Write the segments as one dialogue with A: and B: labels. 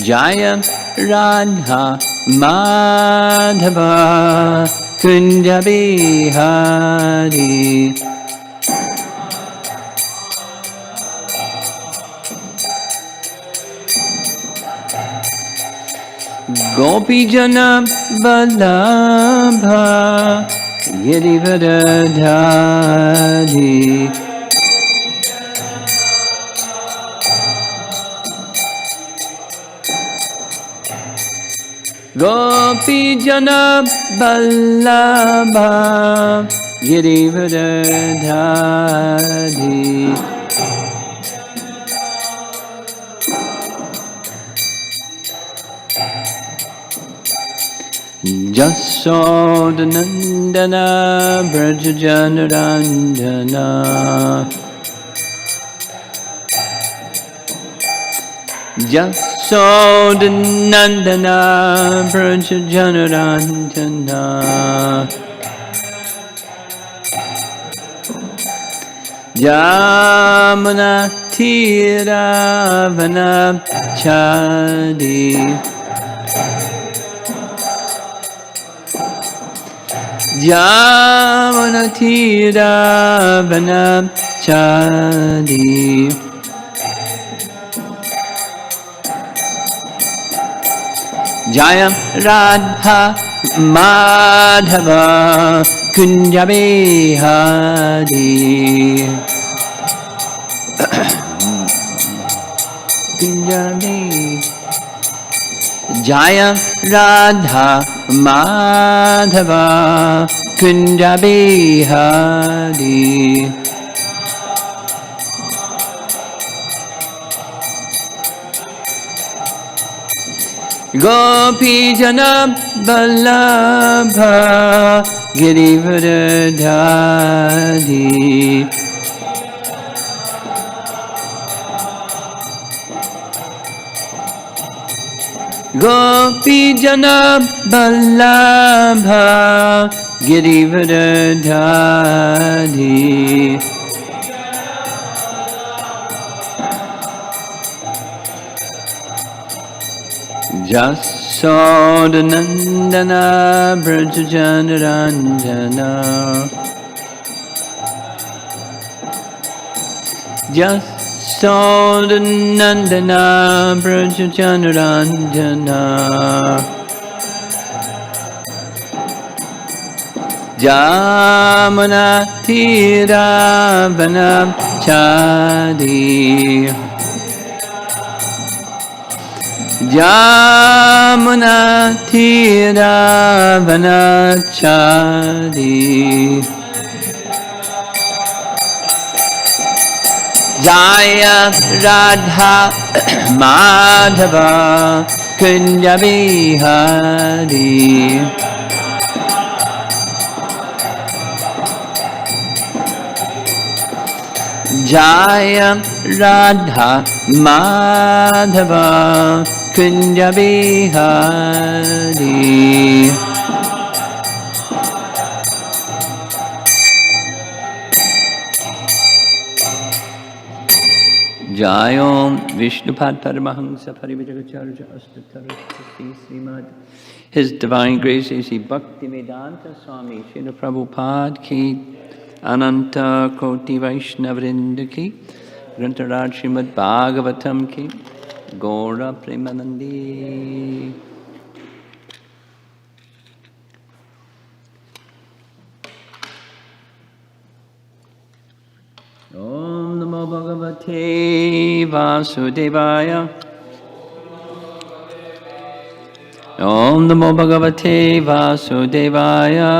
A: Jaya Radha Madhava Kunja Bihari. Gopijana Vallabha Girivardhari. Gopijana Vallabha Girivardhari. Jasodhanandana Brajajanarandana. Jasodhanandana Brajajanarandana. Jamana Tiravana Chadi. Jamana Tiravana Chadi. Jaya Radha Madhava Kunja Bihari. Kunja Bihari. Jaya Radha Madhava Kunja Bihari. Gopijana Vallabha Girivardhari. Gopijana Vallabha Girivardhari. Jasodhanandana Brajajanarandana. Jasodhanandana Brajajanarandana. Jamana Tiravana Chadi. Jamana Tiravana Chadi. Jaya Radha Madhava Kunja Bihari. Jaya Radha Madhava Kunja Bihari. Jayom Vishnupad Paramahansa Parivajagacharya Astatarasati Srimad. His Divine Grace A.C. Bhaktivedanta Swami Srila Prabhupada Ki Ananta Koti Vaishnavrinda Ki Grantaraj Srimad Bhagavatam Ki Gaura Premanandi. Om Namo Bhagavate Vasudevaya. Om Namo Bhagavate Vasudevaya.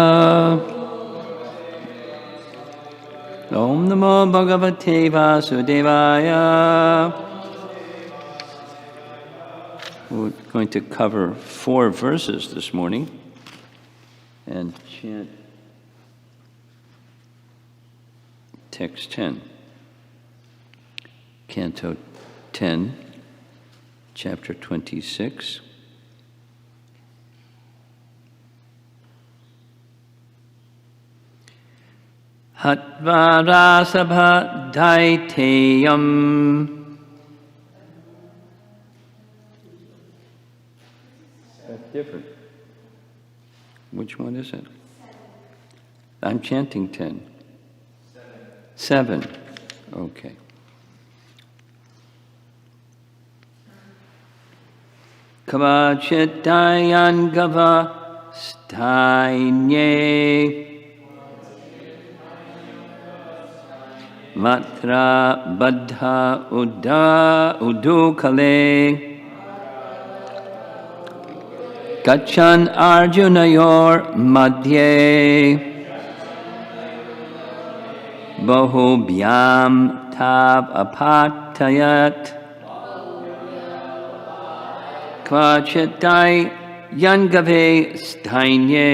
A: Om Namo Bhagavate Vasudevaya. We're going to cover 4 verses this morning and chant text 10. Canto 10, chapter 26. Hatvarasabha daiteyam. That's different. Which one is it? I'm chanting 10. 7. Okay. Kavachitayan gava stainye. Matra baddha udukale. Gachan arjunayor madhye. Bahubhyam tab apatayat. Kvachitai yangave stainye.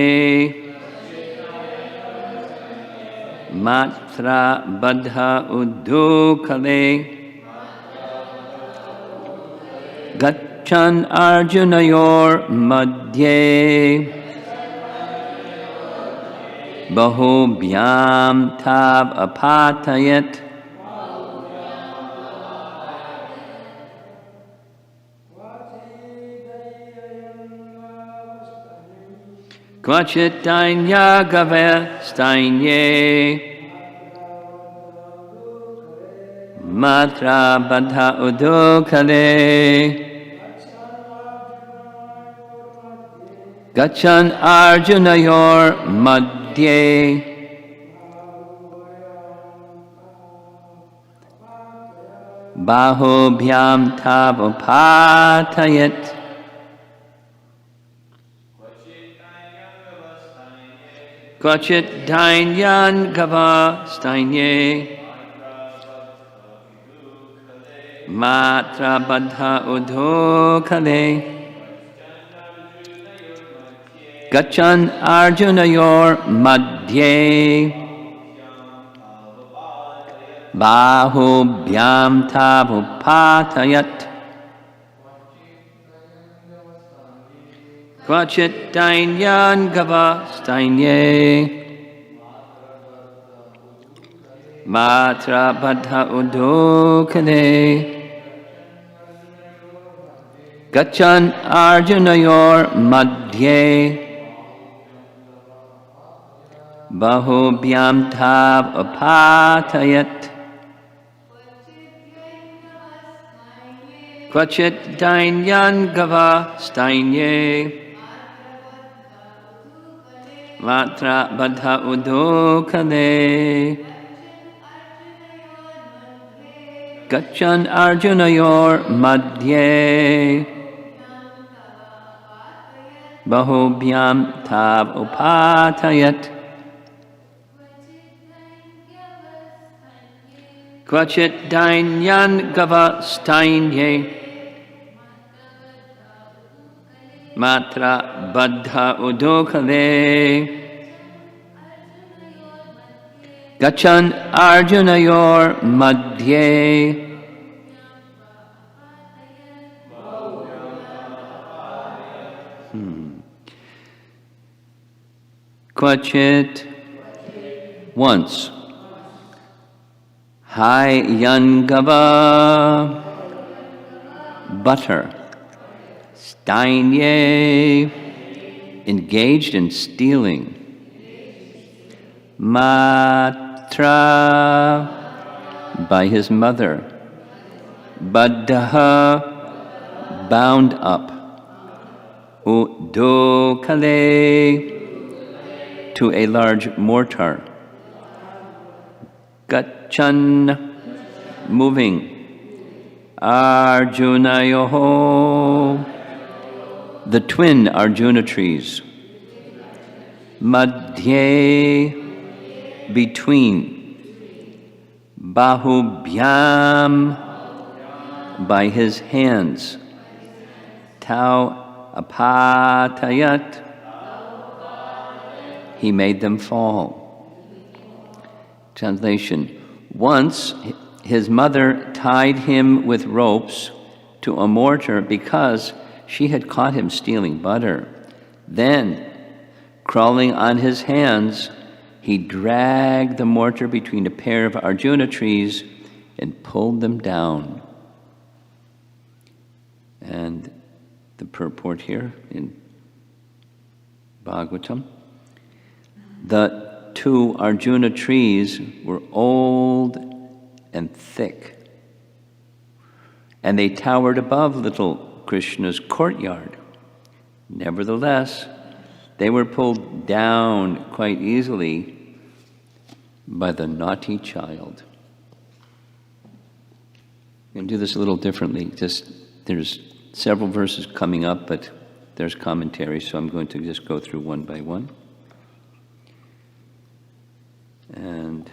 A: Matra baddha udukale. Gachan arjunayor madhye. Bahubhyam tab apatayat. Kvachitanya gave stainye. Matra baddha udukale. Gachan arjunayor madhye. Bahubhyam tab upatayat. Kvachit dainyan gava stainye. Matra baddha udukale. Gachan arjunayor madhye. Bahubhyam tab upatayat. Kvachit dainyan gava stainye. Matra baddha udukale. Gachan arjunayor madhye. Bahubhyam tab apatayat. Kvachit dainyan gava stainye. Matra baddha udukale. Gachan arjunayor madhye. Bahubhyam tab upatayat. Kvachit dainyan gava stainye. Matra baddha udukale. Gachan arjunayor madhye. Kvachit once. Hai yangava butter. Stainye engaged in stealing. Matra by his mother. Baddha bound up. Udukale to a large mortar. Gachan moving. Arjunayoho the twin Arjuna trees. Madhye between. Bahubhyam by his hands. Tau apatayat he made them fall. Translation. Once his mother tied him with ropes to a mortar because she had caught him stealing butter. Then, crawling on his hands, he he dragged the mortar between a pair of Arjuna trees and pulled them down. And the purport here in Bhagavatam, the two Arjuna trees were old and thick, and they towered above little Krishna's courtyard. Nevertheless, they were pulled down quite easily by the naughty child. I'm going to do this a little differently. There's several verses coming up, but there's commentary, so I'm going to just go through one by one. And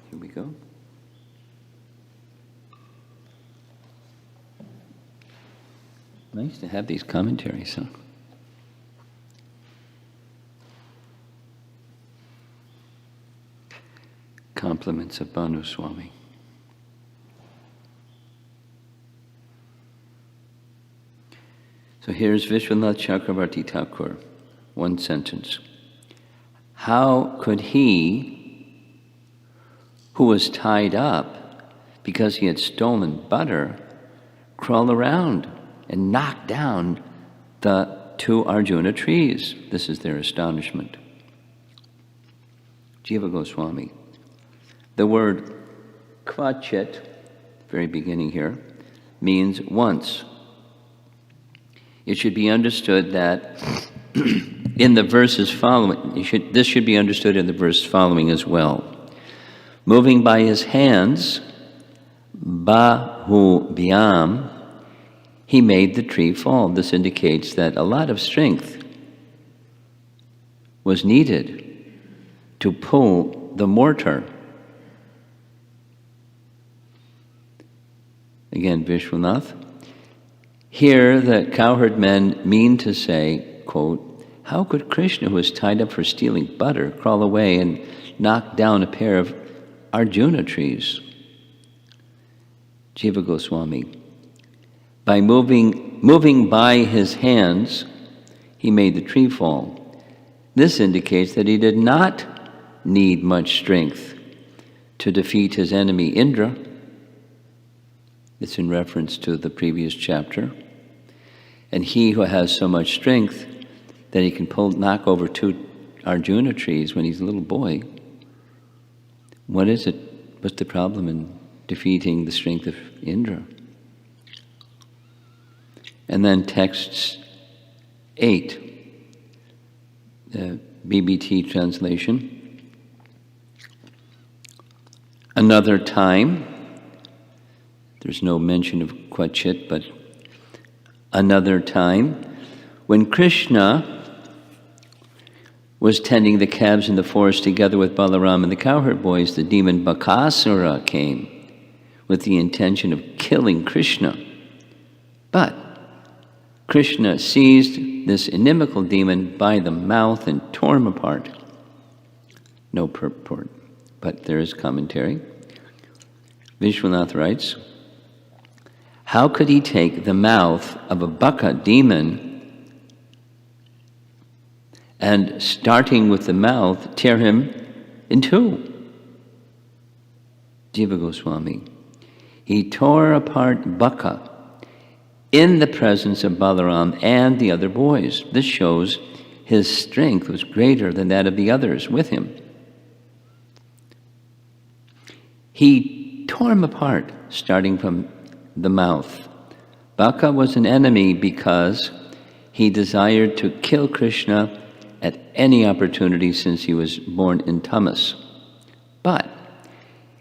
A: here we go. Nice to have these commentaries, huh? Compliments of Bhanu Swami. So here's Vishwanath Chakravarti Thakur, one sentence. How could he, who was tied up because he had stolen butter, crawl around and knock down the two Arjuna trees? This is their astonishment. Jiva Goswami. The word kvachit, very beginning here, means once. It should be understood that in the verses following, this should be understood in the verse following as well. Moving by his hands, bahu bhyam, he made the tree fall. This indicates that a lot of strength was needed to pull the mortar. Again, Vishwanath. Here, the cowherd men mean to say, quote, how could Krishna, who was tied up for stealing butter, crawl away and knock down a pair of Arjuna trees? Jiva Goswami. By moving by his hands, he made the tree fall. This indicates that he did not need much strength to defeat his enemy Indra. It's in reference to the previous chapter. And he who has so much strength that he can knock over two Arjuna trees when he's a little boy, what is it? What's the problem in defeating the strength of Indra? And then text 8, the BBT translation. Another time, there's no mention of kvachit, but another time, when Krishna was tending the calves in the forest together with Balaram and the cowherd boys, the demon Bakasura came with the intention of killing Krishna. But Krishna seized this inimical demon by the mouth and tore him apart. No purport, but there is commentary. Vishwanath writes, how could he take the mouth of a baka demon and, starting with the mouth, tear him in two? Jiva Goswami. He tore apart baka in the presence of Balaram and the other boys. This shows his strength was greater than that of the others with him. He tore him apart, starting from the mouth. Baka was an enemy because he desired to kill Krishna at any opportunity since he was born in tamas. But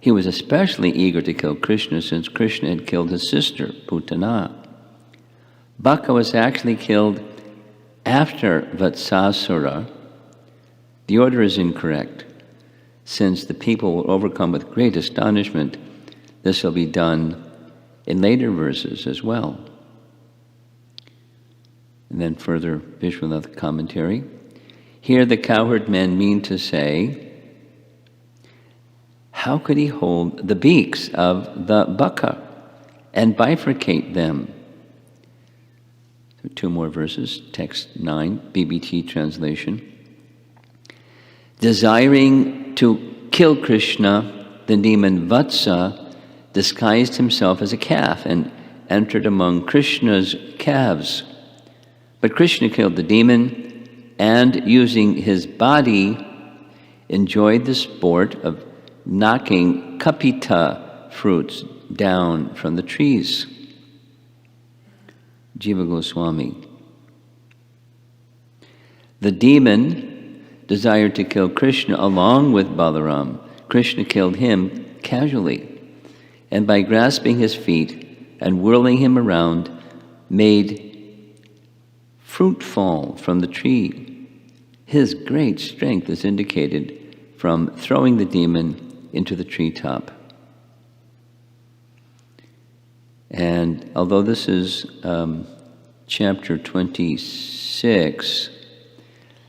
A: he was especially eager to kill Krishna since Krishna had killed his sister, Putana. Baka was actually killed after Vatsasura. The order is incorrect. Since the people were overcome with great astonishment, this will be done in later verses as well. And then further Vishwanath commentary. Here the cowherd men mean to say, how could he hold the beaks of the baka and bifurcate them? So two more verses, text 9, BBT translation. Desiring to kill Krishna, the demon Vatsa disguised himself as a calf and entered among Krishna's calves. But Krishna killed the demon and, using his body, enjoyed the sport of knocking kapita fruits down from the trees. Jiva Goswami. The demon desired to kill Krishna along with Balaram. Krishna killed him casually, and by grasping his feet and whirling him around, made fruit fall from the tree. His great strength is indicated from throwing the demon into the treetop. And although this is chapter 26,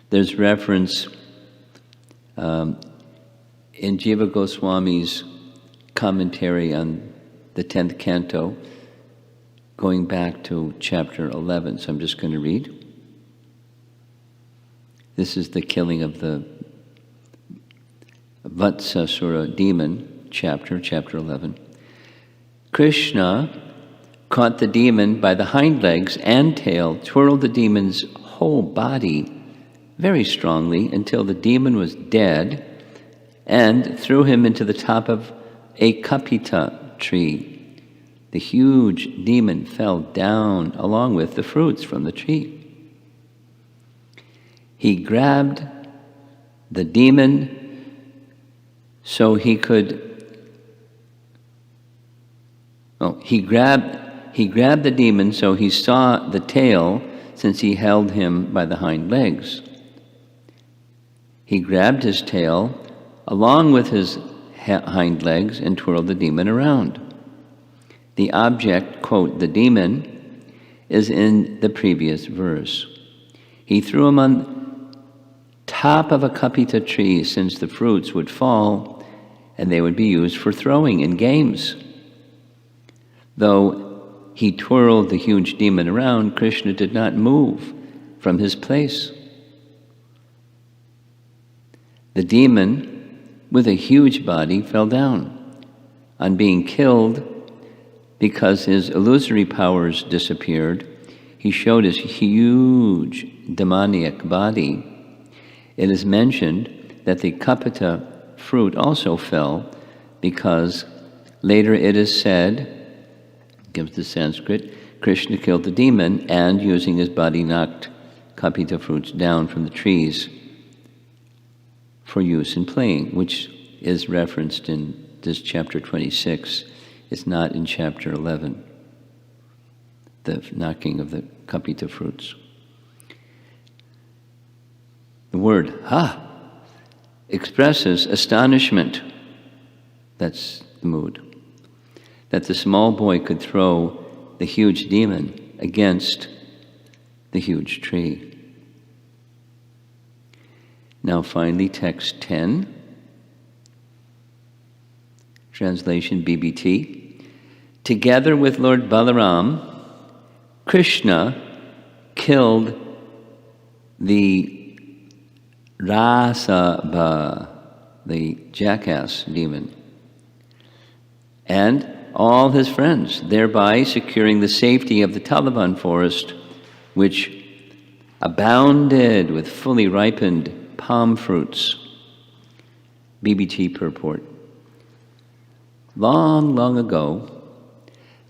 A: there's reference in Jiva Goswami's commentary on the 10th canto, going back to chapter 11. So I'm just going to read. This is the killing of the Vatsasura demon, chapter 11. Krishna caught the demon by the hind legs and tail, twirled the demon's whole body very strongly until the demon was dead, and threw him into the top of a kapita tree. The huge demon fell down along with the fruits from the tree. He grabbed the demon so he could He grabbed the demon so he saw the tail, since he held him by the hind legs. He grabbed his tail along with his hind legs and twirled the demon around. The object, quote, the demon, is in the previous verse. He threw him on top of a kapita tree, since the fruits would fall and they would be used for throwing in games. Though he twirled the huge demon around, Krishna did not move from his place. The demon, with a huge body, fell down. On being killed, because his illusory powers disappeared, he showed his huge demoniac body. It is mentioned that the kapita fruit also fell, because later it is said, gives the Sanskrit, Krishna killed the demon and, using his body, knocked kapita fruits down from the trees for use in playing, which is referenced in this chapter 26. It's not in chapter 11, the knocking of the kapita fruits. The word ha expresses astonishment. That's the mood. That the small boy could throw the huge demon against the huge tree. Now finally, text 10, translation BBT. Together with Lord Balaram, Krishna killed the Rasabha, the jackass demon, and all his friends, thereby securing the safety of the Taliban forest, which abounded with fully ripened palm fruits. BBT purport. Long, long ago,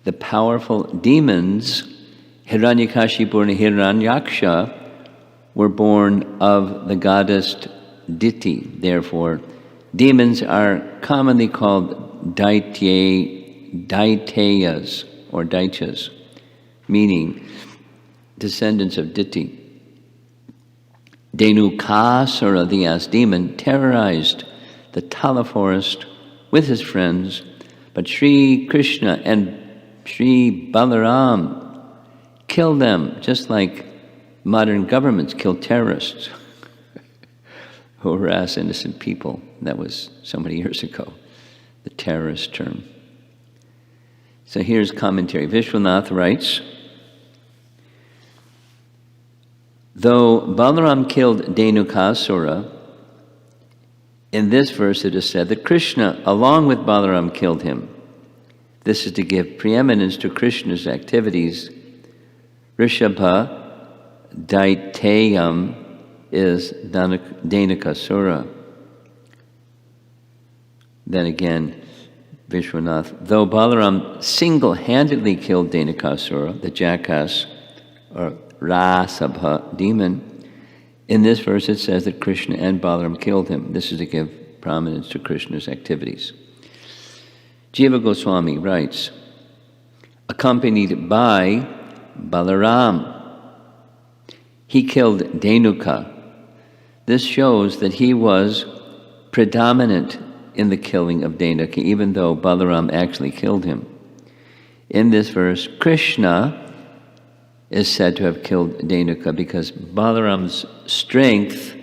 A: the powerful demons Hiranyakashipu and Hiranyaksha were born of the goddess Diti. Therefore, demons are commonly called Daitayas or Daityas, meaning descendants of Diti. Dhenukasura, the ass demon, terrorized the Tala forest with his friends, but Sri Krishna and Sri Balaram killed them, just like modern governments kill terrorists who harass innocent people. That was so many years ago, the terrorist term. So here's commentary. Vishwanath writes, though Balaram killed Dhenukasura, In this verse it is said that Krishna, along with Balaram, killed him. This is to give preeminence to Krishna's activities. Rishabha Daitayam is Dainakasura. Then again, Vishwanath, though Balaram single-handedly killed Dainakasura, the jackass, or Rasabha demon, in this verse it says that Krishna and Balaram killed him. This is to give prominence to Krishna's activities. Jiva Goswami writes, accompanied by Balaram, he killed Denuka. This shows that he was predominant in the killing of Denuka, even though Balaram actually killed him. In this verse, Krishna is said to have killed Denuka because Balaram's strength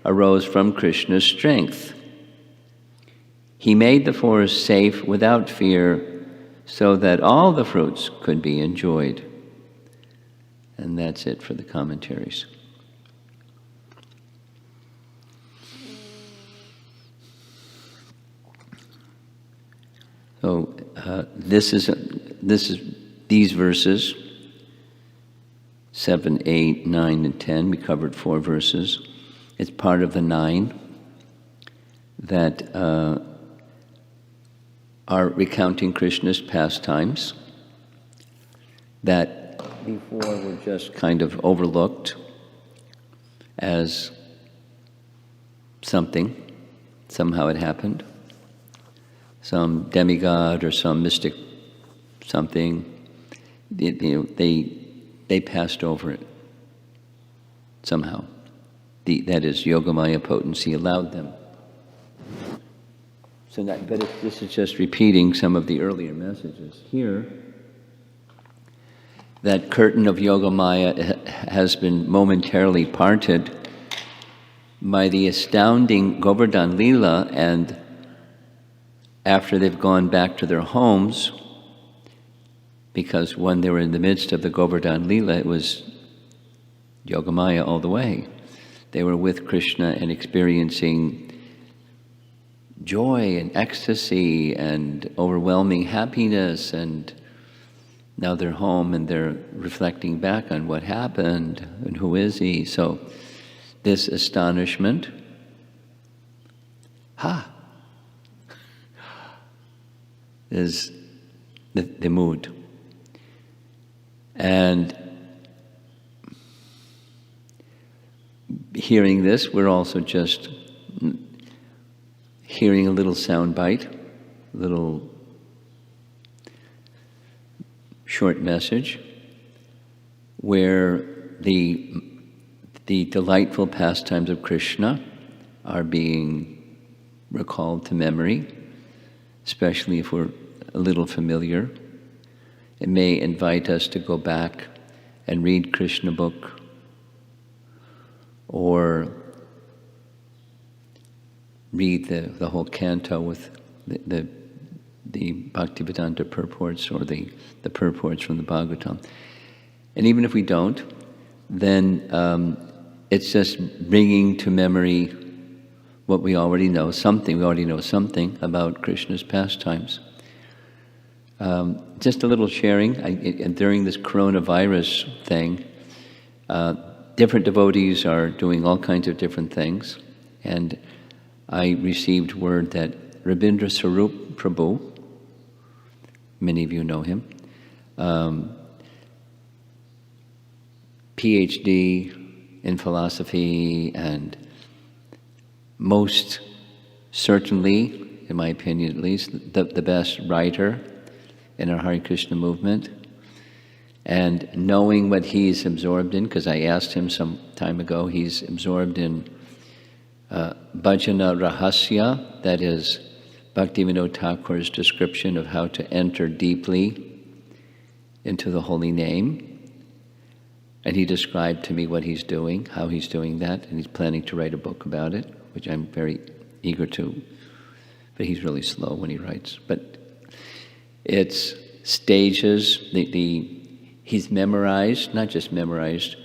A: arose from Krishna's strength. He made the forest safe without fear so that all the fruits could be enjoyed. And that's it for the commentaries. So this is these verses, 7, 8, 9, and 10. We covered 4 verses. It's part of the 9 that are recounting Krishna's pastimes that before were just kind of overlooked as something. Somehow it happened. Some demigod or some mystic something, they passed over it somehow. That is, Yogamaya potency allowed them. So this is just repeating some of the earlier messages. Here, that curtain of Yogamaya has been momentarily parted by the astounding Govardhan Leela, and after they've gone back to their homes, because when they were in the midst of the Govardhan Leela, it was Yogamaya all the way. They were with Krishna and experiencing joy and ecstasy and overwhelming happiness, and now they're home and they're reflecting back on what happened and who is he. So this astonishment, is the mood. And hearing this, we're also just hearing a little sound bite, a little short message, where the delightful pastimes of Krishna are being recalled to memory, especially if we're a little familiar. It may invite us to go back and read Krishna book, or read the whole canto with the Bhaktivedanta purports, or the purports from the Bhagavatam. And even if we don't, then it's just bringing to memory what we already know, something. We already know something about Krishna's pastimes. Just a little sharing. During this coronavirus thing, different devotees are doing all kinds of different things. And I received word that Rabindra Sarup Prabhu, many of you know him, PhD in philosophy, and most certainly, in my opinion at least, the best writer in our Hare Krishna movement. And knowing what he's absorbed in, because I asked him some time ago, he's absorbed in Bhajana Rahasya, that is Bhaktivinoda Thakur's description of how to enter deeply into the holy name. And he described to me what he's doing, how he's doing that, and he's planning to write a book about it, which I'm very eager to. But he's really slow when he writes. But it's stages, he's memorized, not just memorized,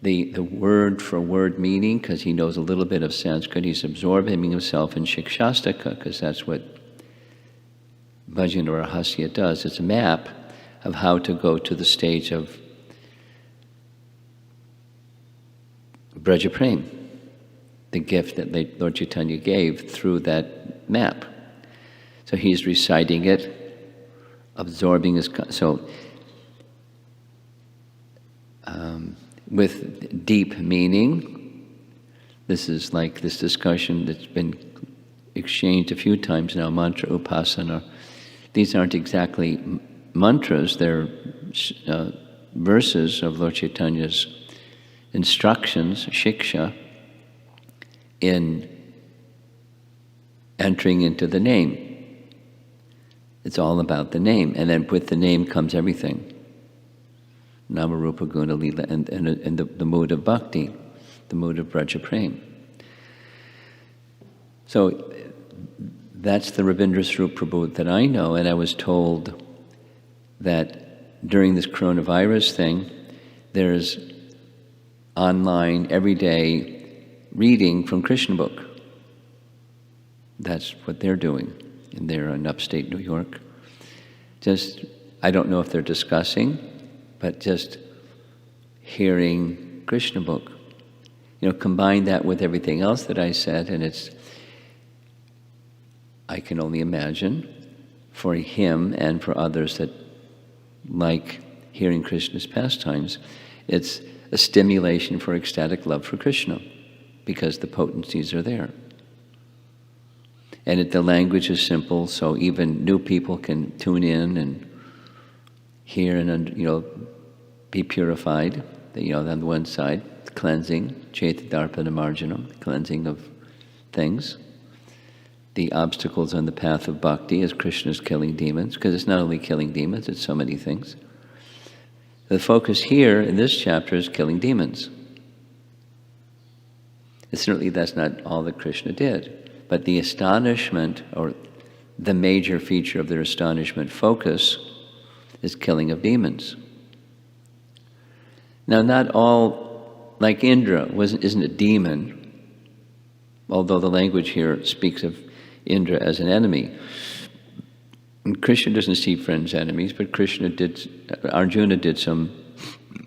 A: the word for word meaning, because he knows a little bit of Sanskrit. He's absorbing himself in Shikshastaka, because that's what Bhajan or Rahasya does. It's a map of how to go to the stage of Braja Prem, the gift that Lord Chaitanya gave through that map. So he's reciting it, absorbing his... with deep meaning. This is like this discussion that's been exchanged a few times now, mantra upasana. These aren't exactly mantras, they're verses of Lord Chaitanya's instructions, shiksha, in entering into the name. It's all about the name, and then with the name comes everything. Nama Rupa Guna Lila, and the mood of bhakti, the mood of Braja Prem. So that's the Rabindra Swarup Prabhu that I know, and I was told that during this coronavirus thing, there's online everyday reading from Krishna book. That's what they're doing, and they're in upstate New York. I don't know if they're discussing, but just hearing Krishna book. Combine that with everything else that I said, and I can only imagine for him and for others that like hearing Krishna's pastimes, it's a stimulation for ecstatic love for Krishna, because the potencies are there. And the language is simple, so even new people can tune in and hear and be purified. On the one side, cleansing, chaitadarpana marjanam, cleansing of things. The obstacles on the path of bhakti as Krishna's killing demons, because it's not only killing demons, it's so many things. The focus here in this chapter is killing demons. And certainly that's not all that Krishna did, but the astonishment, or the major feature of their astonishment focus, is killing of demons. Now, not all, like Indra, isn't a demon, although the language here speaks of Indra as an enemy. And Krishna doesn't see friends enemies, but Arjuna did some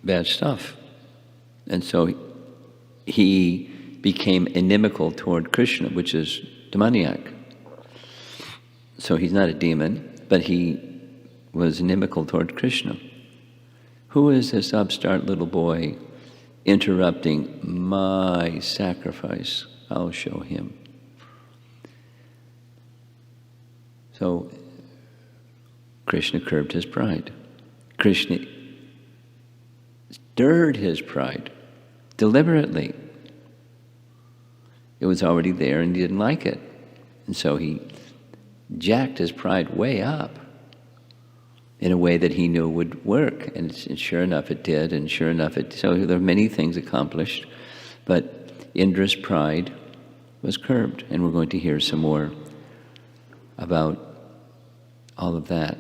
A: bad stuff. And so he became inimical toward Krishna, which is demoniac. So he's not a demon, but he was inimical toward Krishna. Who is this upstart little boy interrupting my sacrifice? I'll show him. So Krishna curbed his pride. Krishna stirred his pride deliberately. It was already there and he didn't like it. And so he jacked his pride way up in a way that he knew would work. And sure enough it did, and sure enough so there are many things accomplished, but Indra's pride was curbed, and we're going to hear some more about all of that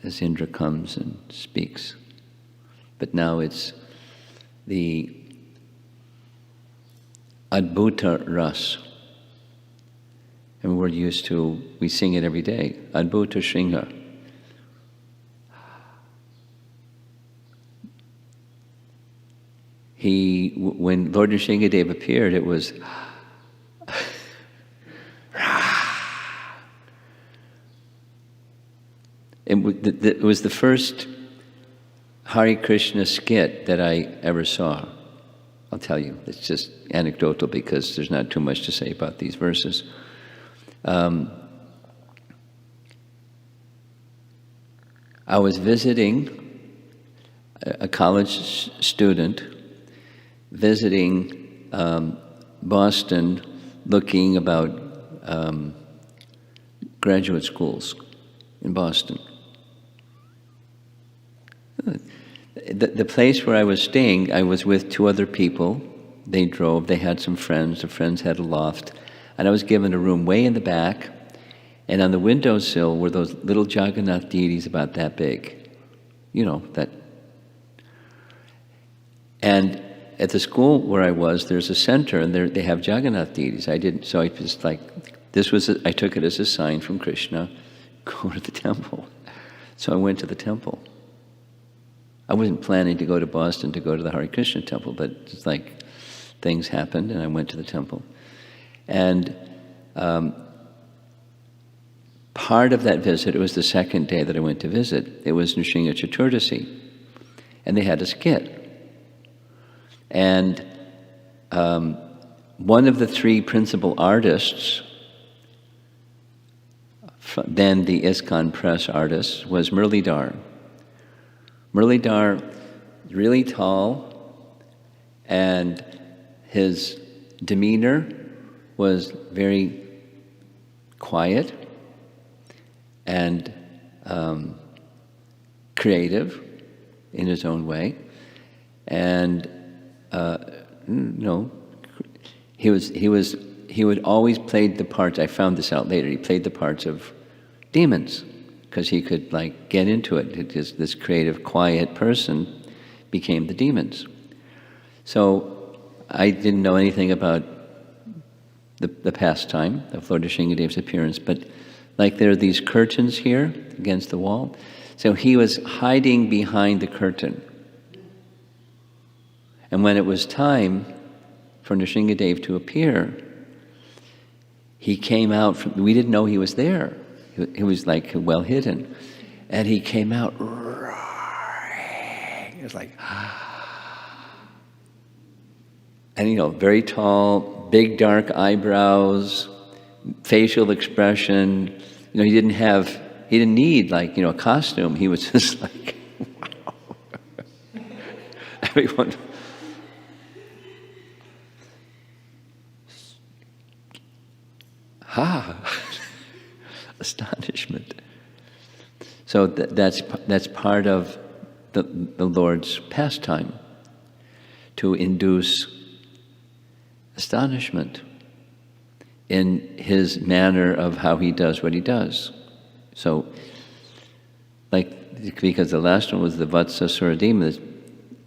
A: as Indra comes and speaks. But now it's the Adbhuta Ras. And we sing it every day, Adbhuta Shringha. When Lord Nrsingadev appeared, it was it was the first Hare Krishna skit that I ever saw. I'll tell you, it's just anecdotal because there's not too much to say about these verses. I was visiting a college student, visiting Boston, looking about graduate schools in Boston. The place where I was staying, I was with two other people. They drove, they had some friends, the friends had a loft, and I was given a room way in the back, and on the windowsill were those little Jagannath deities about that big. And at the school where I was, there's a center, and they have Jagannath deities. I just like, I took it as a sign from Krishna, go to the temple. So I went to the temple. I wasn't planning to go to Boston to go to the Hare Krishna temple, but it's like things happened, and I went to the temple. And part of that visit, it was the second day that I went to visit, it was Nrsimha Chaturdasi, and they had a skit. And one of the three principal artists, then the ISKCON press artist, was Muralidhar. Muralidhar, really tall, and his demeanor was very quiet and creative in his own way. And he would always play the parts. I found this out later. He played the parts of demons because he could like get into it. This creative, quiet person became the demons. So I didn't know anything about the pastime of Lord Nrsingadev's appearance, but like there are these curtains here against the wall. So he was hiding behind the curtain. And when it was time for Nrsingadev to appear, he came out we didn't know he was there. He was like well hidden. And he came out roaring. It was like, and very tall, big dark eyebrows, facial expression. He didn't need a costume. He was just like, wow. Everyone. Astonishment. So that's part of the Lord's pastime, to induce astonishment in his manner of how he does what he does. So, because the last one was the Vatsasura demon, this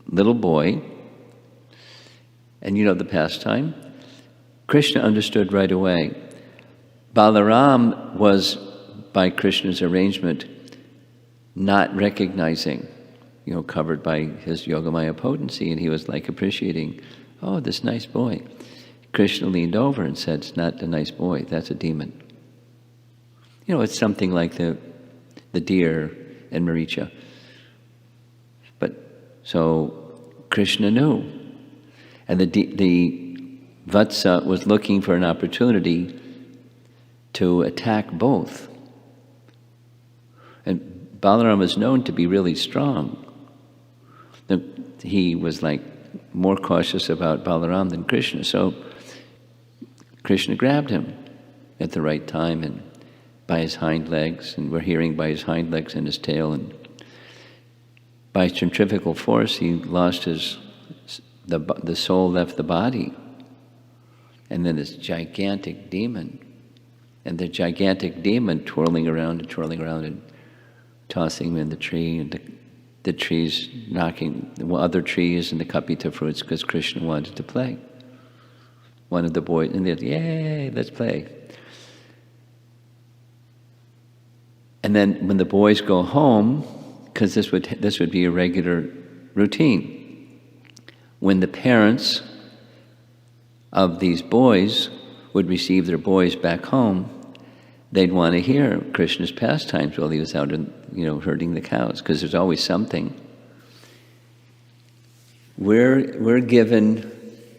A: little boy, and the pastime, Krishna understood right away. Balaram was, by Krishna's arrangement, not recognizing, covered by his Yogamaya potency, and he was appreciating, oh, this nice boy. Krishna leaned over and said, it's not a nice boy, that's a demon. It's something like the deer and Maricha. But, so, Krishna knew. And the Vatsa was looking for an opportunity to attack both. And Balaram is known to be really strong. He was more cautious about Balaram than Krishna. So Krishna grabbed him at the right time and by his hind legs, and we're hearing by his hind legs and his tail, and by centrifugal force he lost the soul left the body. And then this gigantic demon, and the gigantic demon twirling around and tossing him in the tree, and the trees knocking other trees and the kapita fruits because Krishna wanted to play. One of the boys, and they'd, yay, let's play. And then when the boys go home, because this would be a regular routine, when the parents of these boys would receive their boys back home, they'd want to hear Krishna's pastimes while he was out, herding the cows, because there's always something. We're given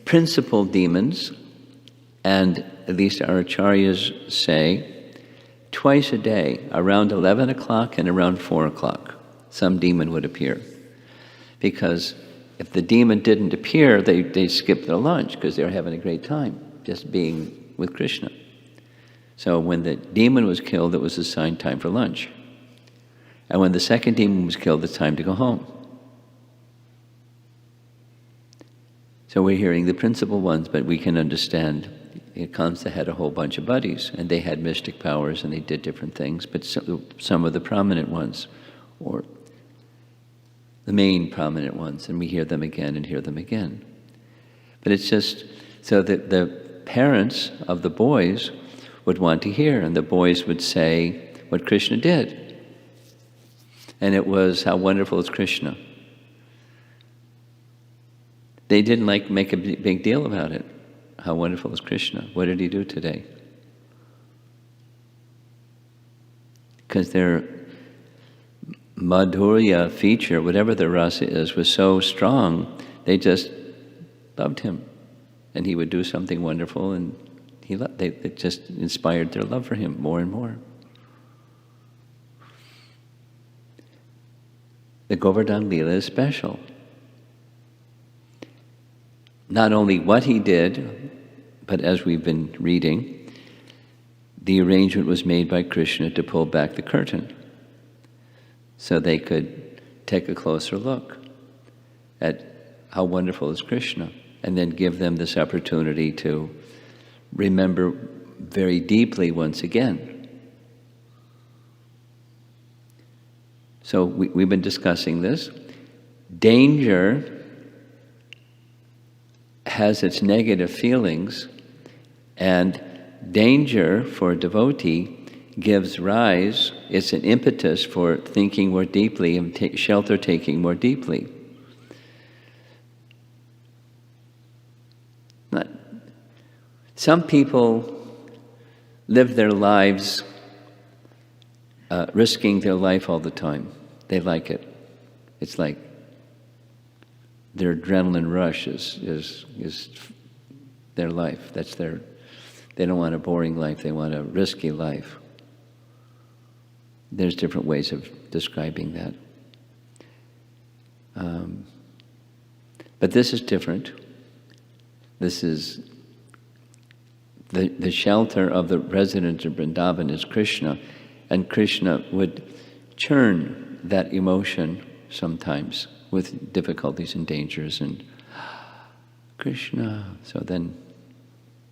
A: principal demons, and at least our acharyas say, twice a day, around 11 o'clock and around 4 o'clock, some demon would appear. Because if the demon didn't appear, they'd skip their lunch because they were having a great time just being with Krishna. So when the demon was killed, it was assigned time for lunch. And when the second demon was killed, it's time to go home. So we're hearing the principal ones, but we can understand Kamsa had a whole bunch of buddies, and they had mystic powers, and they did different things, but some of the prominent ones, or the main prominent ones, and we hear them again and hear them again. But it's just so that the parents of the boys would want to hear, and the boys would say what Krishna did. And it was, how wonderful is Krishna. They didn't make a big deal about it. How wonderful is Krishna. What did he do today? Because their madhurya feature, whatever the rasa is, was so strong, they just loved him. And he would do something wonderful, and it just inspired their love for him more and more. The Govardhan Lila is special. Not only what he did, but as we've been reading, the arrangement was made by Krishna to pull back the curtain so they could take a closer look at how wonderful is Krishna, and then give them this opportunity to remember very deeply once again. So we've been discussing this. Danger has its negative feelings, and danger for a devotee gives rise, it's an impetus for thinking more deeply and shelter taking more deeply. Some people live their lives risking their life all the time. They like it. It's like their adrenaline rush is their life. They don't want a boring life, they want a risky life. There's different ways of describing that. But this is different. This is the shelter of the residents of Vrindavan is Krishna, and Krishna would churn that emotion sometimes with difficulties and dangers, and Krishna, so then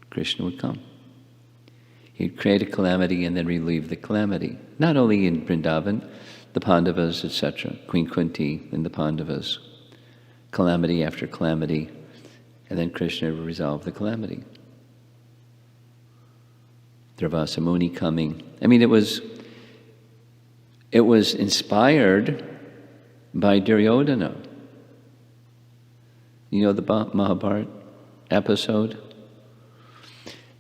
A: Krishna would come. He'd create a calamity and then relieve the calamity. Not only in Vrindavan, the Pandavas, etc., Queen Kunti and the Pandavas, calamity after calamity, and then Krishna would resolve the calamity. Durvasa Muni coming. I mean, it was inspired by Duryodhana. You know the Mahabharata episode?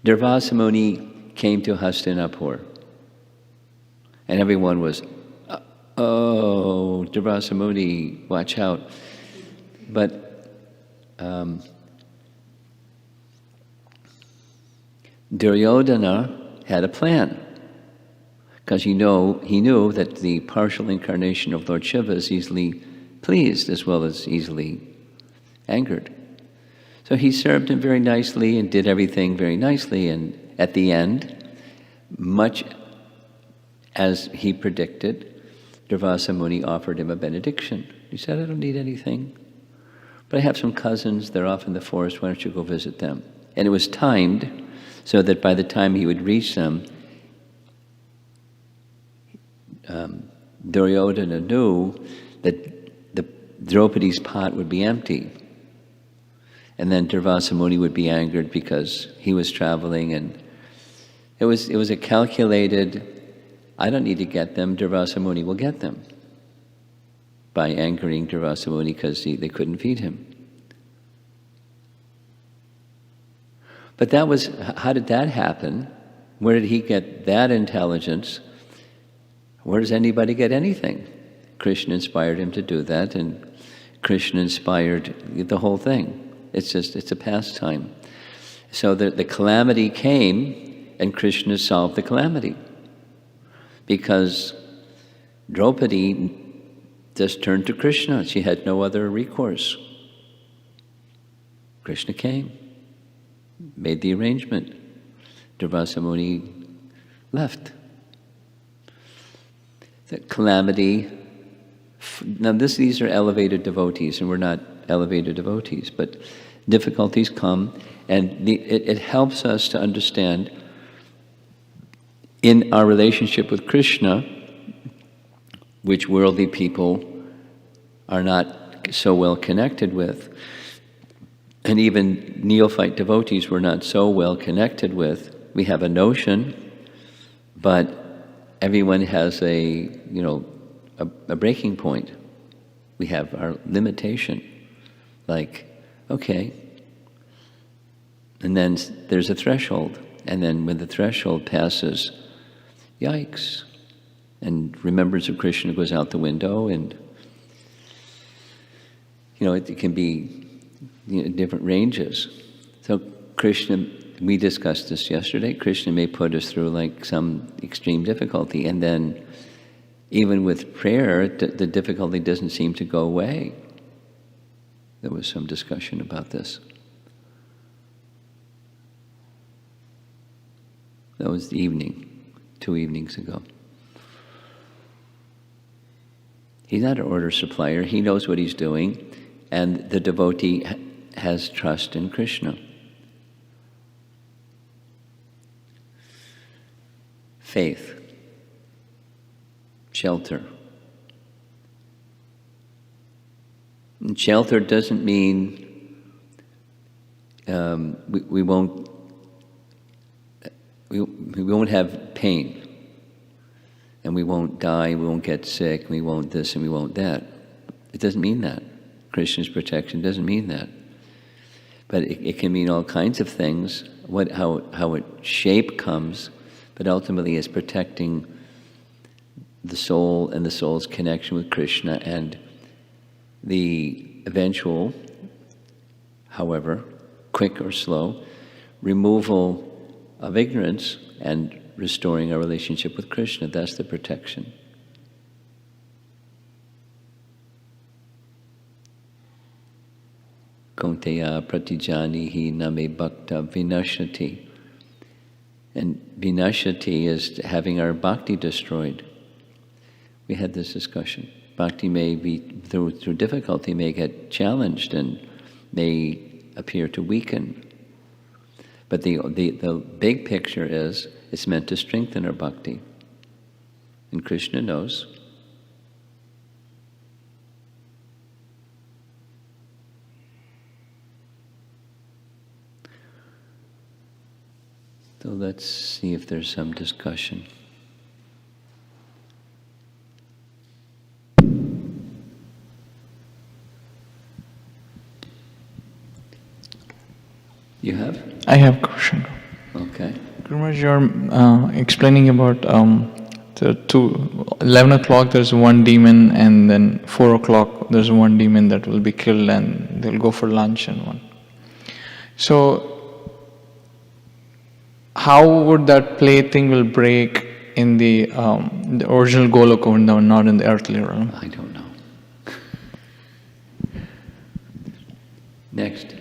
A: Durvasa Muni came to Hastinapur, and everyone was, oh, Durvasa Muni, watch out. But Duryodhana had a plan, because he knew that the partial incarnation of Lord Shiva is easily pleased as well as easily angered. So he served him very nicely and did everything very nicely, and at the end, much as he predicted, Durvasa Muni offered him a benediction. He said, I don't need anything, but I have some cousins, they're off in the forest, why don't you go visit them? And it was timed so that by the time he would reach them, Duryodhana knew that the Draupadi's pot would be empty. And then Durvasa Muni would be angered because he was traveling, and it was a calculated, I don't need to get them, Durvasa Muni will get them, by angering Durvasa Muni because they couldn't feed him. But how did that happen? Where did he get that intelligence? Where does anybody get anything? Krishna inspired him to do that, and Krishna inspired the whole thing. It's a pastime. So the calamity came, and Krishna solved the calamity. Because Draupadi just turned to Krishna. She had no other recourse. Krishna came, made the arrangement. Durvasa Muni left. The calamity. Now these are elevated devotees, and we're not elevated devotees, but difficulties come, and it helps us to understand in our relationship with Krishna, which worldly people are not so well connected with, and even neophyte devotees we're not so well connected with. We have a notion, but everyone has a breaking point. We have our limitation. Like, okay. And then there's a threshold. And then when the threshold passes, yikes. And remembrance of Krishna goes out the window, and it can be different ranges. So Krishna, we discussed this yesterday, Krishna may put us through like some extreme difficulty, and then even with prayer, the difficulty doesn't seem to go away. There was some discussion about this. That was the evening, 2 evenings ago. He's not an order supplier. He knows what he's doing, and the devotee has trust in Krishna. Faith, shelter. And shelter doesn't mean we won't have pain, and we won't die, we won't get sick, we won't this and we won't that. It doesn't mean that. Krishna's protection doesn't mean that. But it can mean all kinds of things, how its shape comes, but ultimately it's protecting the soul and the soul's connection with Krishna, and the eventual, however, quick or slow, removal of ignorance and restoring our relationship with Krishna. That's the protection. Kaunteya pratijanihi name bhakta vinashati. And vinashati is having our bhakti destroyed. We had this discussion. Bhakti may be, through difficulty, may get challenged and may appear to weaken. But the big picture is, it's meant to strengthen our bhakti. And Krishna knows. So let's see if there's some discussion. You have?
B: I have a question.
A: Okay.
B: Gurumaharaj, you're explaining about the 11 o'clock there's one demon, and then 4 o'clock there's one demon that will be killed and they'll go for lunch and one. So how would that play thing will break in the original Goloka Vrindavan, not in the earthly realm?
A: I don't know. Next.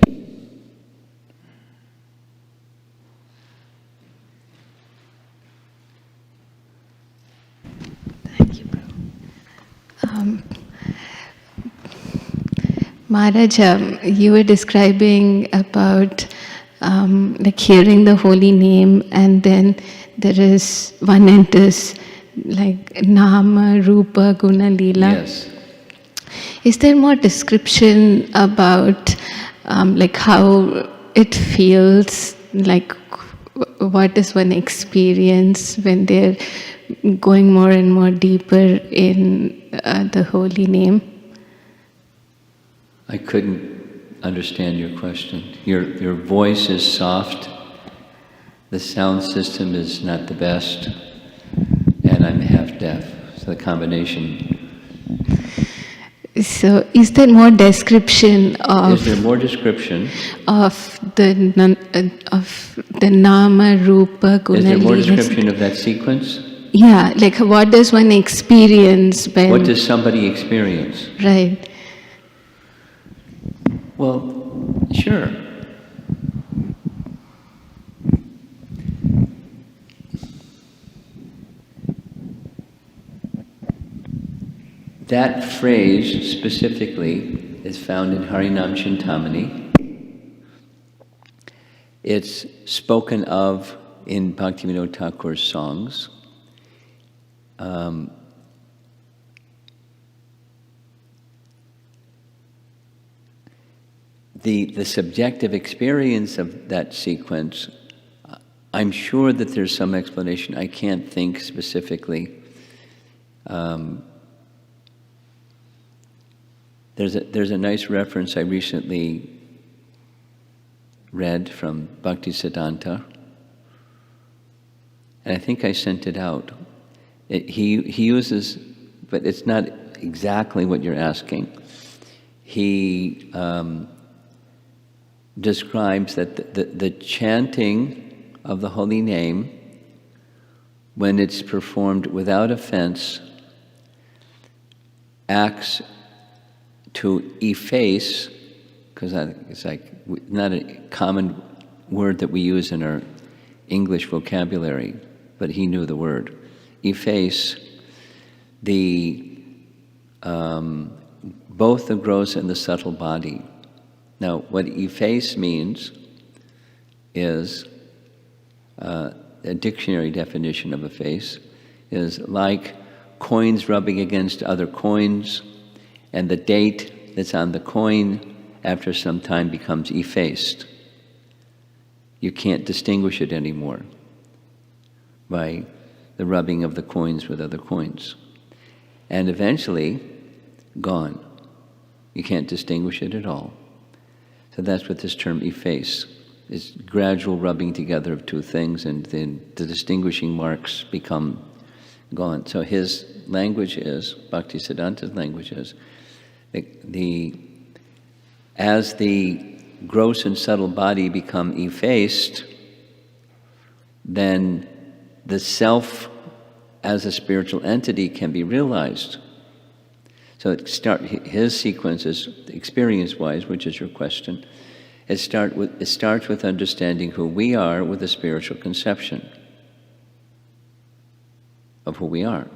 C: Thank you, Prabhu. Maharaj, you were describing about like hearing the holy name, and then there is one enters like Nama, Rupa, Guna, Leela.
A: Yes.
C: Is there more description about like how it feels, like what is one experience when they're going more and more deeper in the holy name?
A: I couldn't understand your question. Your voice is soft, the sound system is not the best, and I'm half deaf, so the combination.
C: So is there more description of...
A: Is there more description?
C: Of the Nama, Rupa, Guna,
A: Is there more
C: Leela?
A: description of that sequence?
C: Yeah, like what does one experience when...
A: What does somebody experience?
C: Right.
A: Well, sure. That phrase specifically is found in Harinam Chintamani. It's spoken of in Bhaktivinoda Thakur's songs. the subjective experience of that sequence, I'm sure that there's some explanation. I can't think specifically. There's a nice reference I recently read from Bhaktisiddhanta, and I think I sent it out. He uses, but it's not exactly what you're asking. He describes that the chanting of the holy name, when it's performed without offense, acts to efface, because it's like not a common word that we use in our English vocabulary, but he knew the word. Efface both the gross and the subtle body. Now, what efface means is, a dictionary definition of efface is like coins rubbing against other coins, and the date that's on the coin after some time becomes effaced. You can't distinguish it anymore by the rubbing of the coins with other coins. And eventually, gone. You can't distinguish it at all. So that's what this term efface is, gradual rubbing together of two things, and then the distinguishing marks become gone. So his language is, Bhaktisiddhanta's language is, as the gross and subtle body become effaced, then the self as a spiritual entity can be realized. So his sequence is, experience-wise, which is your question, it starts with understanding who we are with a spiritual conception of who we are,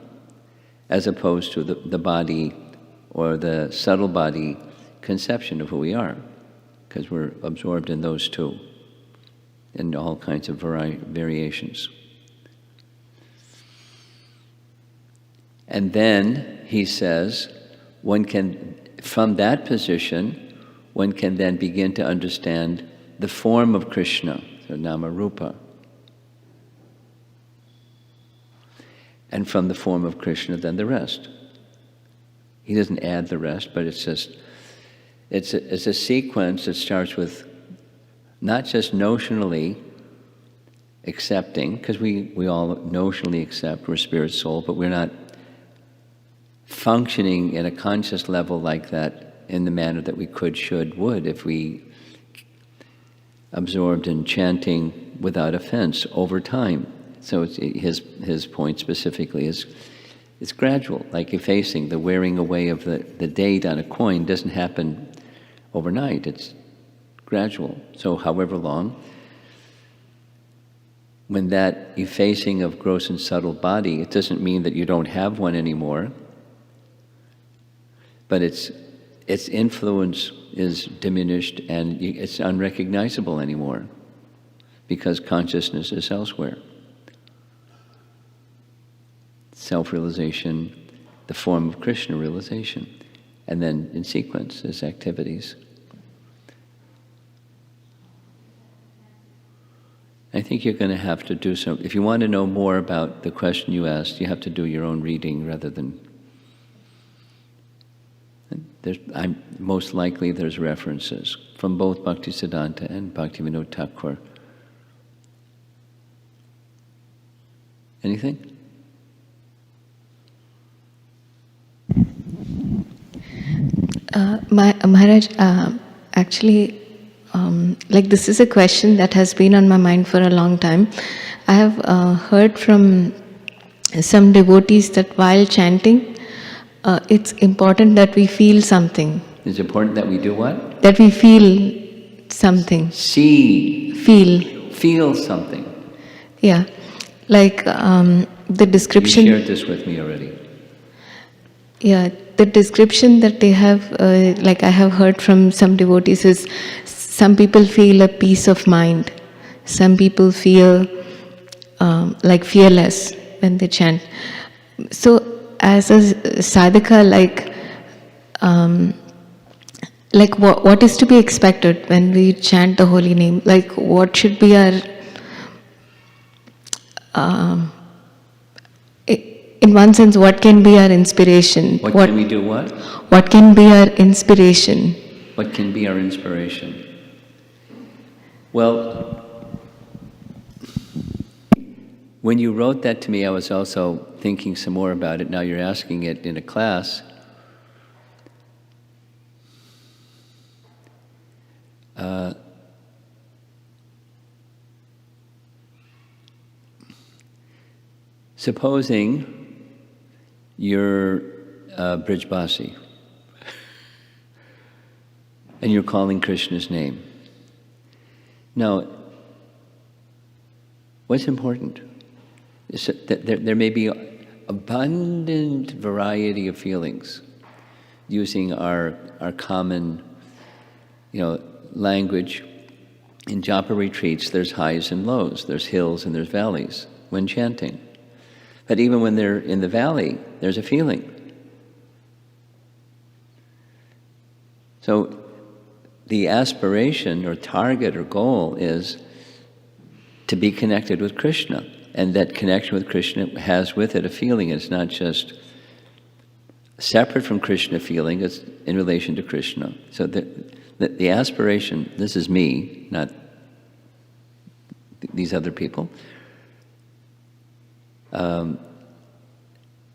A: as opposed to the body or the subtle body conception of who we are, because we're absorbed in those two, in all kinds of variations. And then, he says, one can, from that position, one can then begin to understand the form of Krishna, so Nama Rupa. And from the form of Krishna, then the rest. He doesn't add the rest, but it's just, it's a sequence that starts with not just notionally accepting, because we all notionally accept, we're spirit soul, but we're not functioning at a conscious level like that in the manner that we could, should, would, if we absorbed in chanting without offense over time. So his point specifically is, it's gradual, like effacing, the wearing away of the date on a coin doesn't happen overnight, it's gradual. So however long, when that effacing of gross and subtle body, it doesn't mean that you don't have one anymore, but its influence is diminished and it's unrecognizable anymore because consciousness is elsewhere. Self-realization, the form of Krishna realization, and then in sequence as activities. I think you're going to have to do some, if you want to know more about the question you asked, you have to do your own reading rather than, most likely there's references from both Bhaktisiddhanta and Bhaktivinoda Thakur. Anything?
C: Maharaj, actually, like this is a question that has been on my mind for a long time. I have heard from some devotees that while chanting, it's important that we feel something.
A: It's important that we do what?
C: That we feel something.
A: See. Feel something.
C: Yeah. Like the description...
A: You shared this with me already.
C: Yeah, the description that they have, like I have heard from some devotees, is some people feel a peace of mind. Some people feel like fearless when they chant. So as a sadhaka, like what is to be expected when we chant the holy name? Like what should be our in one sense, what can be our inspiration?
A: What can we do what?
C: What can be our inspiration?
A: What can be our inspiration? Well, when you wrote that to me, I was also thinking some more about it. Now you're asking it in a class. Supposing you're Brijbasi and you're calling Krishna's name. Now, what's important is that there may be abundant variety of feelings using our common, language. In japa retreats, there's highs and lows, there's hills and there's valleys when chanting. But even when they're in the valley, there's a feeling. So the aspiration or target or goal is to be connected with Krishna. And that connection with Krishna has with it a feeling. It's not just separate from Krishna feeling, it's in relation to Krishna. So the aspiration, this is me, not these other people.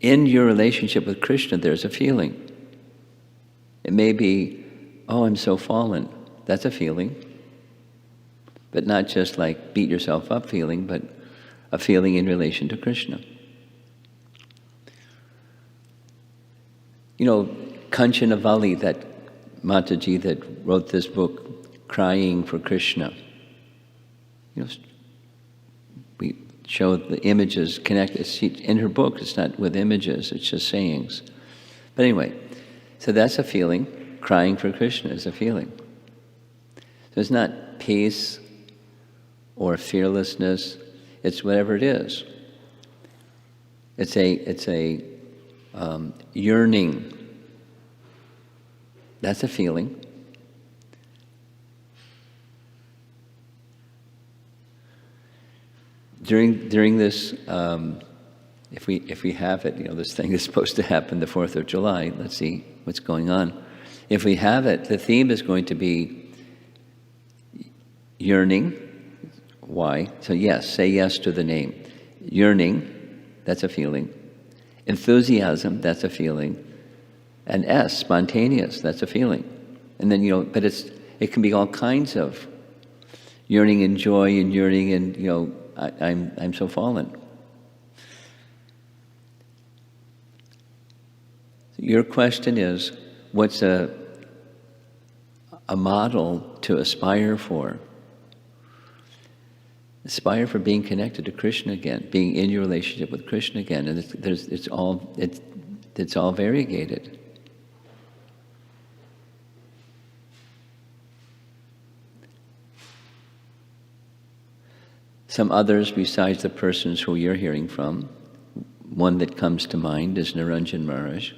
A: In your relationship with Krishna, there's a feeling. It may be, oh, I'm so fallen. That's a feeling. But not just like beat yourself up feeling, but a feeling in relation to Krishna. Kanchanavali, that Mataji that wrote this book, Crying for Krishna. We show the images connected. In her book, it's not with images, it's just sayings. But anyway, so that's a feeling. Crying for Krishna is a feeling. So it's not peace or fearlessness, it's whatever it is. It's a yearning. That's a feeling. During this, if we have it, this thing is supposed to happen the 4th of July. Let's see what's going on. If we have it, the theme is going to be yearning. Why? So yes, say yes to the name. Yearning, that's a feeling. Enthusiasm, that's a feeling. And S, spontaneous, that's a feeling. And then, but it can be all kinds of yearning and joy and yearning and, I'm so fallen. Your question is, what's a model to aspire for? Aspire for being connected to Krishna again, being in your relationship with Krishna again, and it's all variegated. Some others besides the persons who you're hearing from, one that comes to mind is Niranjan Maharaj,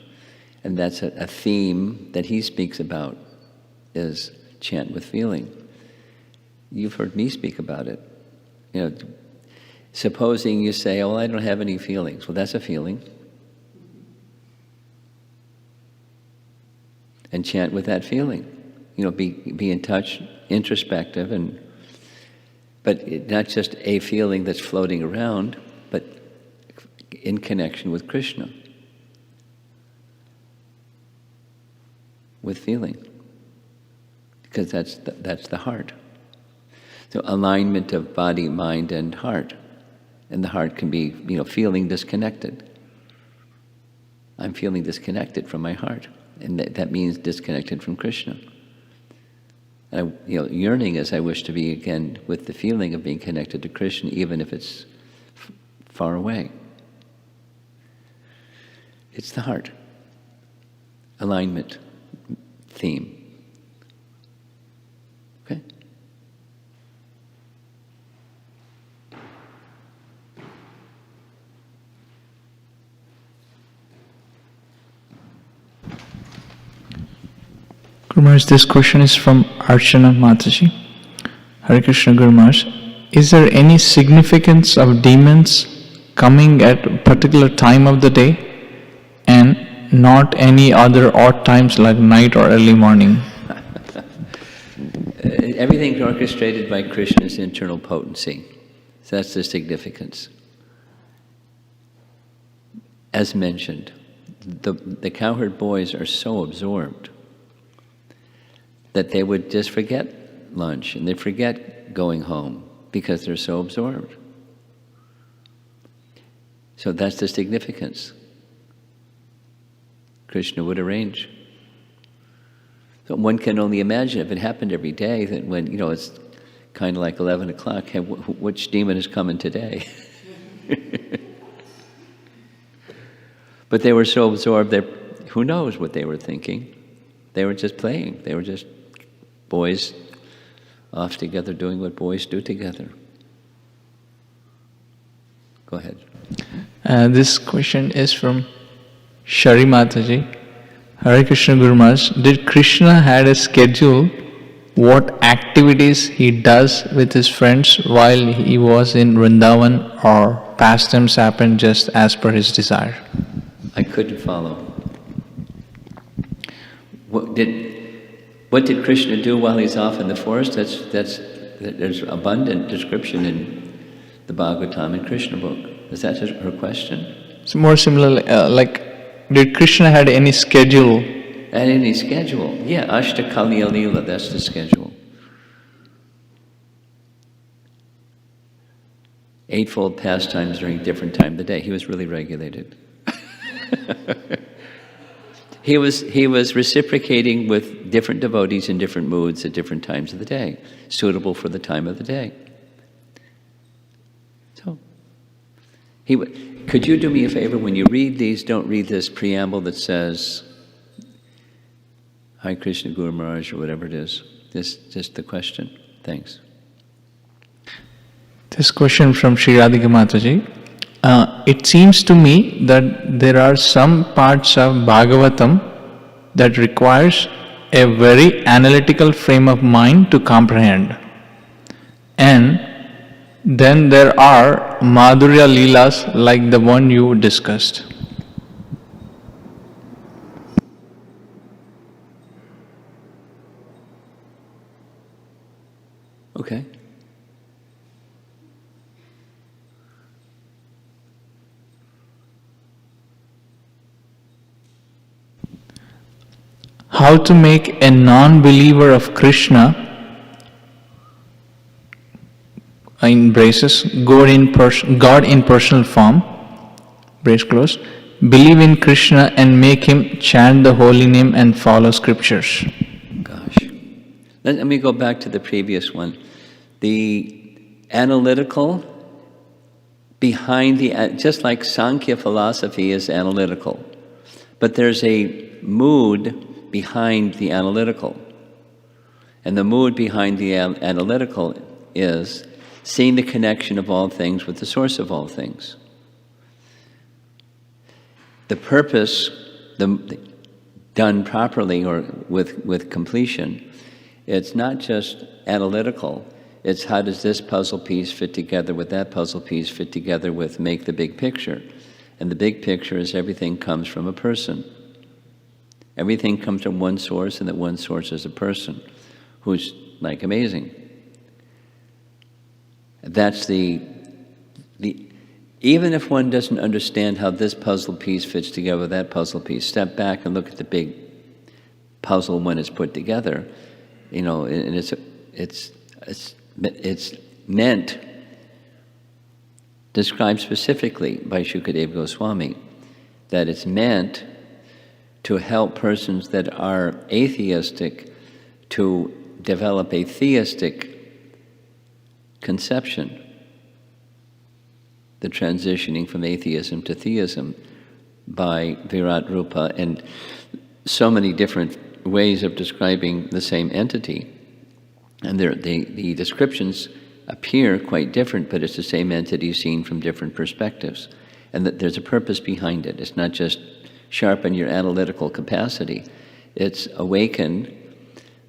A: and that's a theme that he speaks about, is chant with feeling. You've heard me speak about it. Supposing you say, oh, I don't have any feelings. Well, that's a feeling. And chant with that feeling. Be in touch, introspective, but not just a feeling that's floating around, but in connection with Krishna. With feeling. Because that's the heart. So alignment of body, mind, and heart. And the heart can be, feeling disconnected. I'm feeling disconnected from my heart. And that means disconnected from Krishna. Yearning is I wish to be again with the feeling of being connected to Krishna, even if it's far away. It's the heart. Alignment. Theme. Okay?
B: Guru Maharaj, this question is from Archana Mataji. Hare Krishna Guru Maharaj. Is there any significance of demons coming at a particular time of the day and not any other odd times like night or early morning?
A: Everything's orchestrated by Krishna's internal potency. So that's the significance. As mentioned, the cowherd boys are so absorbed that they would just forget lunch and they forget going home because they're so absorbed. So that's the significance. Krishna would arrange. So one can only imagine if it happened every day that when, it's kind of like 11 o'clock, hey, which demon is coming today? But they were so absorbed that who knows what they were thinking. They were just playing. They were just boys off together doing what boys do together. Go ahead.
B: This question is from Shari Mataji. Hare Krishna Guru Maharaj. Did Krishna had a schedule what activities he does with his friends while he was in Vrindavan, or pastimes happened just as per his desire?
A: I couldn't follow. What did Krishna do while he's off in the forest? There's abundant description in the Bhagavatam and Krishna book. Is that her question?
B: It's more similar, like, did Krishna had any schedule?
A: And any schedule? Yeah, Ashtakaliya Leela, that's the schedule. Eightfold pastimes during different time of the day. He was really regulated. He was reciprocating with different devotees in different moods at different times of the day, suitable for the time of the day. So, could you do me a favor when you read these? Don't read this preamble that says Hare Krishna Guru Maharaj or whatever it is. Just the question. Thanks.
B: This question from Sri Radhika Mataji. It seems to me that there are some parts of Bhagavatam that requires a very analytical frame of mind to comprehend. And then there are Madhurya Leelas like the one you discussed.
A: Okay.
B: How to make a non-believer of Krishna, in braces, God in personal form, brace close, believe in Krishna and make him chant the holy name and follow scriptures.
A: Gosh. Let me go back to the previous one. The analytical behind just like Sankhya philosophy is analytical, but there's a mood behind the analytical. And the mood behind the analytical is seeing the connection of all things with the source of all things. The purpose, done properly or with completion, it's not just analytical, it's how does this puzzle piece fit together with that puzzle piece fit together with make the big picture. And the big picture is everything comes from a person. Everything comes from one source, and that one source is a person who's like amazing. That's even if one doesn't understand how this puzzle piece fits together with that puzzle piece, step back and look at the big puzzle when it's put together, and it's meant, described specifically by Shukadeva Goswami, that it's meant to help persons that are atheistic to develop a theistic conception, the transitioning from atheism to theism by Virat Rupa, and so many different ways of describing the same entity. And the descriptions appear quite different, but it's the same entity seen from different perspectives. And that there's a purpose behind it. It's not just sharpen your analytical capacity. It's awaken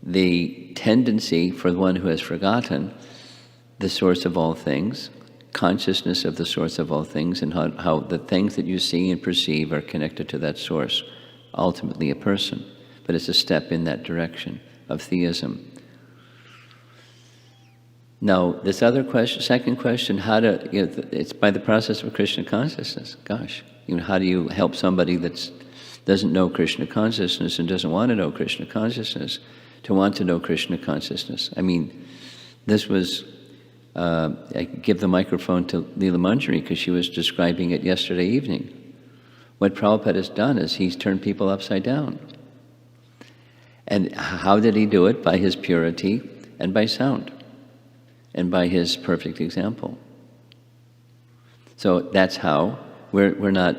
A: the tendency for the one who has forgotten the source of all things, consciousness of the source of all things, and how the things that you see and perceive are connected to that source, ultimately a person. But it's a step in that direction of theism. Now, this other question, second question, it's by the process of Krishna consciousness. Gosh, how do you help somebody that doesn't know Krishna consciousness and doesn't want to know Krishna consciousness to want to know Krishna consciousness? I mean, this was, I give the microphone to Leela Manjari because she was describing it yesterday evening. What Prabhupada has done is he's turned people upside down. And how did he do it? By his purity and by sound, and by his perfect example. So that's how we're not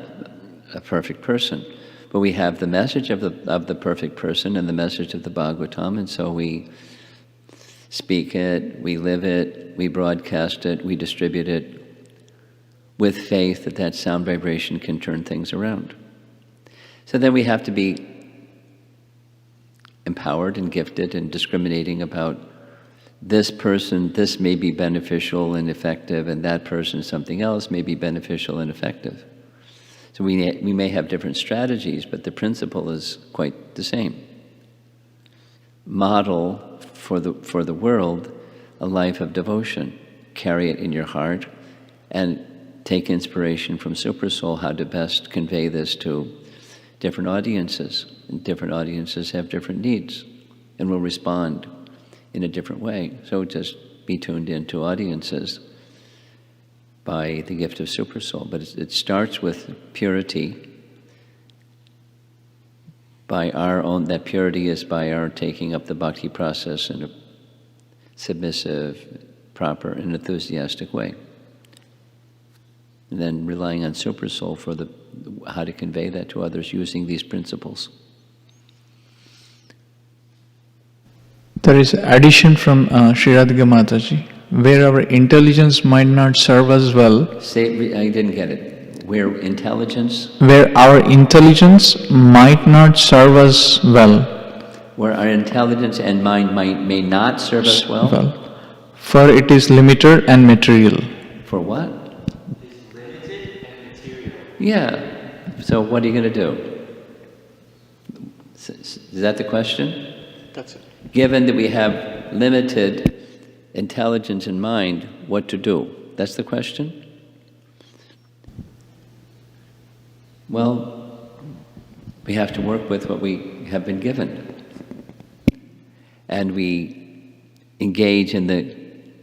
A: a perfect person, but we have the message of the perfect person and the message of the Bhagavatam, and so we speak it, we live it, we broadcast it, we distribute it with faith that that sound vibration can turn things around. So then we have to be empowered and gifted and discriminating about this person, this may be beneficial and effective, and that person, something else, may be beneficial and effective. So we may have different strategies, but the principle is quite the same. Model for the world a life of devotion. Carry it in your heart and take inspiration from Super Soul how to best convey this to different audiences. And different audiences have different needs and will respond in a different way. So just be tuned into audiences by the gift of Super Soul. But it starts with purity. By our own, that purity is by our taking up the bhakti process in a submissive, proper, and enthusiastic way. And then relying on Super Soul for how to convey that to others using these principles.
B: There is addition from Sri Radhika Mataji, where our intelligence might not serve us well.
A: I didn't get it. Where intelligence?
B: Where our intelligence might not serve us well.
A: Where our intelligence and mind may not serve us well?
B: For it is limited and material.
A: For what?
D: It's limited and material.
A: Yeah. So what are you going to do? Is that the question?
B: That's it.
A: Given that we have limited intelligence and mind, what to do? That's the question? Well, we have to work with what we have been given. And we engage in the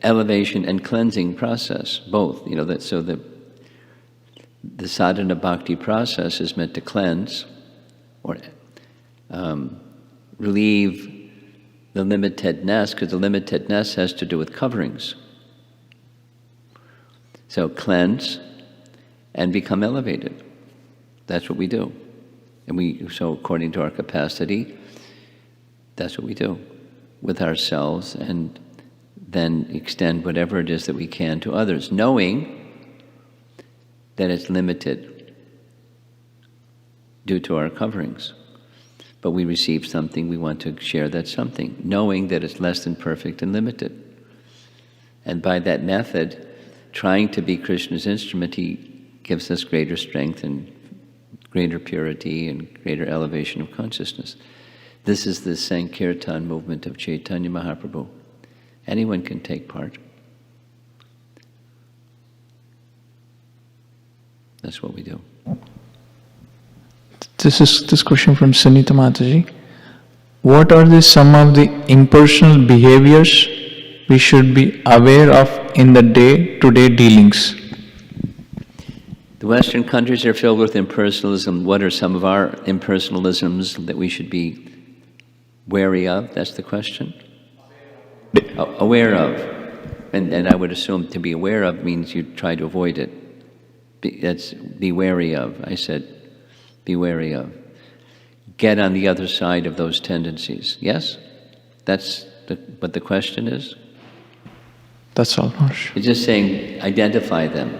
A: elevation and cleansing process, both. So the sadhana bhakti process is meant to cleanse or relieve the limitedness, because the limitedness has to do with coverings. So cleanse and become elevated. That's what we do. And so according to our capacity, that's what we do with ourselves, and then extend whatever it is that we can to others, knowing that it's limited due to our coverings. But we receive something, we want to share that something, knowing that it's less than perfect and limited. And by that method, trying to be Krishna's instrument, he gives us greater strength and greater purity and greater elevation of consciousness. This is the Sankirtan movement of Chaitanya Mahaprabhu. Anyone can take part. That's what we do.
B: This question from Sunita Mataji. What are some of the impersonal behaviors we should be aware of in the day-to-day dealings?
A: The Western countries are filled with impersonalism. What are some of our impersonalisms that we should be wary of? That's the question? Aware of. And I would assume to be aware of means you try to avoid it. Be wary of. I said, be wary of. Get on the other side of those tendencies. Yes? That's what the question is?
B: That's all, Maharaj.
A: It's just saying, identify them.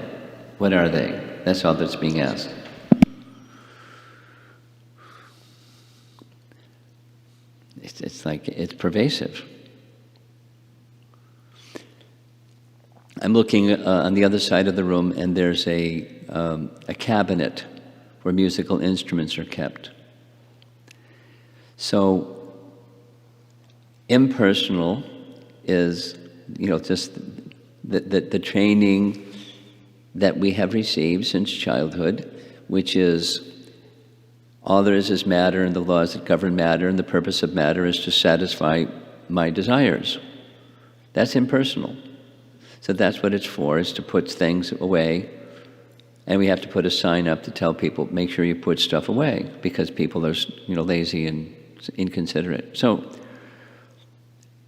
A: What are they? That's all that's being asked. it's like it's pervasive. I'm looking on the other side of the room, and there's a cabinet where musical instruments are kept. So impersonal is, just the training that we have received since childhood, which is all there is matter, and the laws that govern matter, and the purpose of matter is to satisfy my desires. That's impersonal. So that's what it's for, is to put things away. And we have to put a sign up to tell people, make sure you put stuff away, because people are, lazy and inconsiderate. So,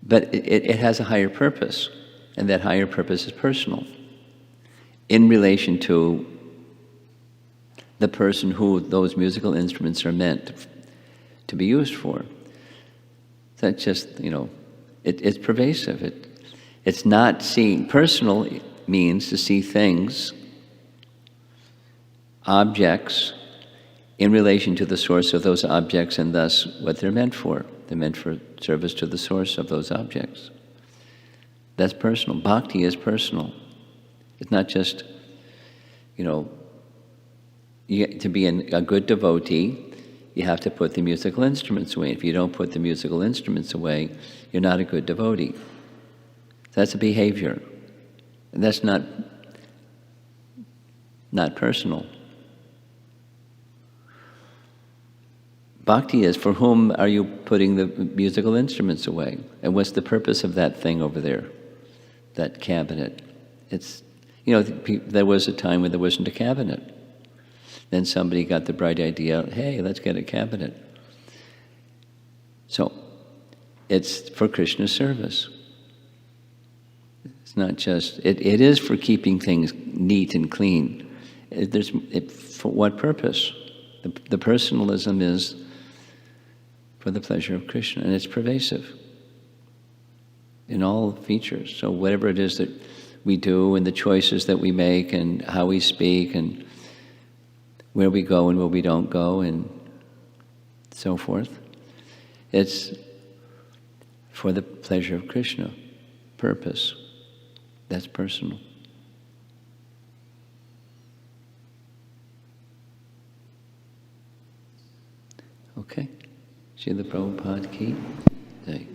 A: but it has a higher purpose, and that higher purpose is personal, in relation to the person who those musical instruments are meant to be used for. That's just, it's pervasive. It's not seeing. Personal means to see things, objects, in relation to the source of those objects, and thus what they're meant for. They're meant for service to the source of those objects. That's personal. Bhakti is personal. It's not just, to be a good devotee, you have to put the musical instruments away. If you don't put the musical instruments away, you're not a good devotee. That's a behavior. And that's not personal. Bhakti is, for whom are you putting the musical instruments away? And what's the purpose of that thing over there, that cabinet? It's, there was a time when there wasn't a cabinet. Then somebody got the bright idea, hey, let's get a cabinet. So, it's for Krishna's service. It's not just, it is for keeping things neat and clean. For what purpose? The personalism is for the pleasure of Krishna, and it's pervasive in all features. So whatever it is that we do, and the choices that we make, and how we speak, and where we go and where we don't go, and so forth, it's for the pleasure of Krishna. Purpose. That's personal. Okay. Srila Prabhupada ki jai.